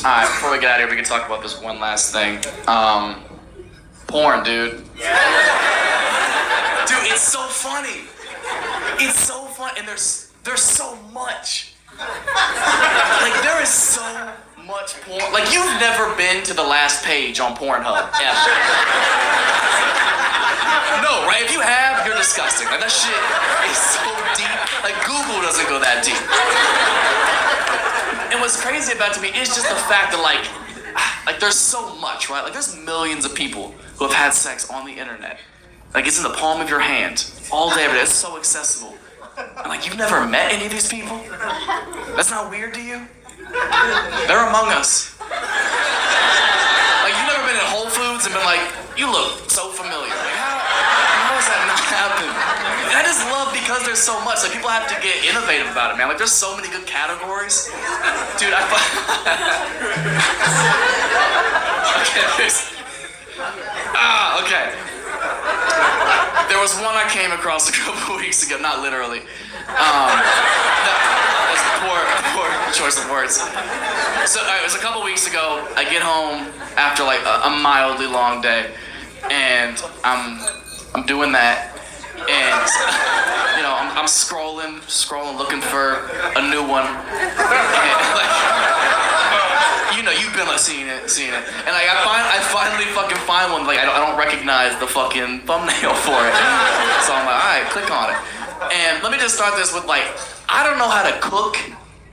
Alright, before we get out of here, we can talk about this one last thing. Porn, dude. Dude, it's so funny. It's so fun, and there's so much. Like, there is so much porn. Like, you've never been to the last page on Pornhub, ever. No, right? If you have, you're disgusting. Like, that shit is so deep. Like, Google doesn't go that deep. And what's crazy about it to me is just the fact that, like there's so much, right? Like, there's millions of people who have had sex on the internet. Like, it's in the palm of your hand, all day, every day. It's so accessible. And, like, you've never met any of these people? That's not weird to you? They're among us. Like, you've never been in Whole Foods and been like, you look so familiar. Like, how does that not happen? And I just love because there's so much. Like, people have to get innovative about it, man. Like, there's so many good categories. Dude, okay. There was one I came across a couple weeks ago, not literally. That's poor choice of words. So it was a couple weeks ago. I get home after like a mildly long day, and I'm doing that, and you know I'm scrolling, looking for a new one. And, like, you know, you've been like seeing it, and like I finally fucking find one. Like I don't recognize the fucking thumbnail for it, so I'm like, all right, click on it. And let me just start this with like, I don't know how to cook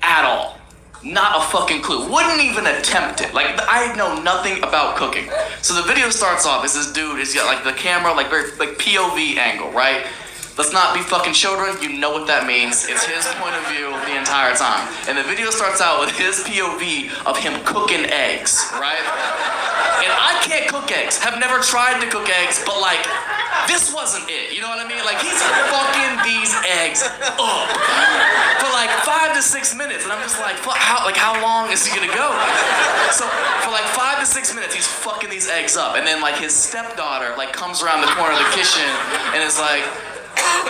at all. Not a fucking clue. Wouldn't even attempt it. Like, I know nothing about cooking. So the video starts off as this dude, he's got like the camera, like very like POV angle, right? Let's not be fucking children, you know what that means. It's his point of view the entire time. And the video starts out with his POV of him cooking eggs, right? And I can't cook eggs, have never tried to cook eggs, but like, this wasn't it, you know what I mean? Like, he's fucking these eggs up for like 5 to 6 minutes, and I'm just like, fuck, how long is he gonna go? So for like 5 to 6 minutes, he's fucking these eggs up, and then like his stepdaughter like comes around the corner of the kitchen and is like,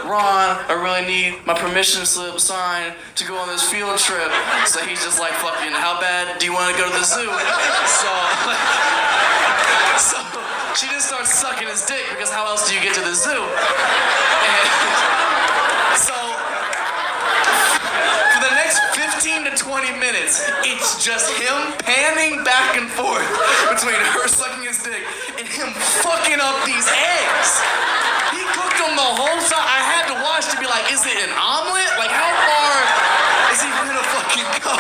Ron, I really need my permission slip signed to go on this field trip. So he's just like, fucking, how bad do you want to go to the zoo? So she just starts sucking his dick because how else do you get to the zoo? And so for the next 15 to 20 minutes, it's just him panning back and forth between her sucking his dick and him fucking up these eggs. He cooked them the whole time. I had to watch to be like, is it an omelet? Like, how far is he gonna fucking go?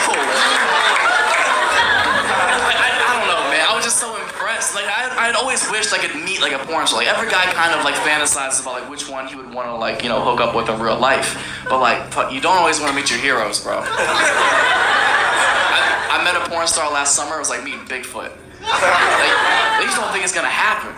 Like, I don't know, man. I was just so impressed. Like, I'd always wished I could meet like a porn star. Like, every guy kind of like fantasizes about like which one he would want to like, you know, hook up with in real life. But like, you don't always want to meet your heroes, bro. I met a porn star last summer. It was like meeting Bigfoot. Like, they just don't think it's gonna happen.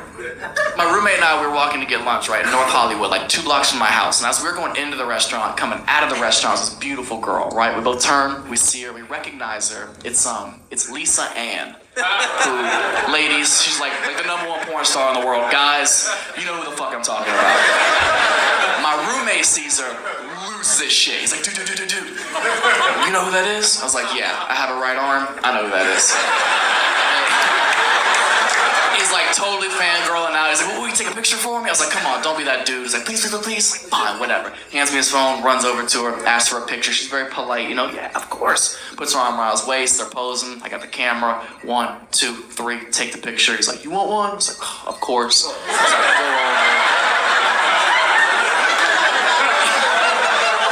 My roommate and I, we were walking to get lunch, right, in North Hollywood, like 2 blocks from my house. And as we were going into the restaurant, coming out of the restaurant, was this beautiful girl, right? We both turn, we see her, we recognize her. It's Lisa Ann. Who, ladies, she's like the #1 porn star in the world. Guys, you know who the fuck I'm talking about. My roommate sees her, loses his shit. He's like, dude. You know who that is? I was like, yeah, I have a right arm. I know who that is. He's like totally fangirling out. He's like, will you take a picture for me? I was like, come on, don't be that dude. He's like, please. Fine, whatever. He hands me his phone, runs over to her, asks for a picture. She's very polite, you know, yeah, of course. Puts her arm around his waist, they're posing. I got the camera, 1, 2, 3, take the picture. He's like, you want one? I was like, oh, of course. So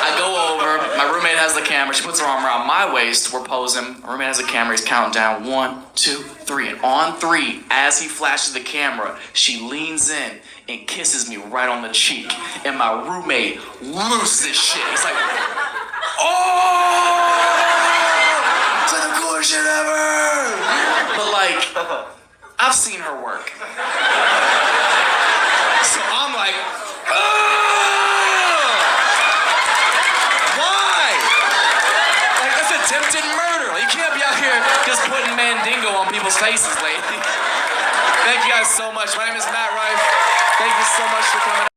I go over. My roommate has the camera. She puts her arm around my waist. We're posing. My roommate has the camera. He's counting down 1, 2, 3. And on 3, as he flashes the camera, she leans in and kisses me right on the cheek. And my roommate loses his shit. He's like, oh! It's like the coolest shit ever! But like, I've seen her work. So I'm like, attempted murder. You can't be out here just putting Mandingo on people's faces lately. Thank you guys so much. My name is Matt Rife. Thank you so much for coming out.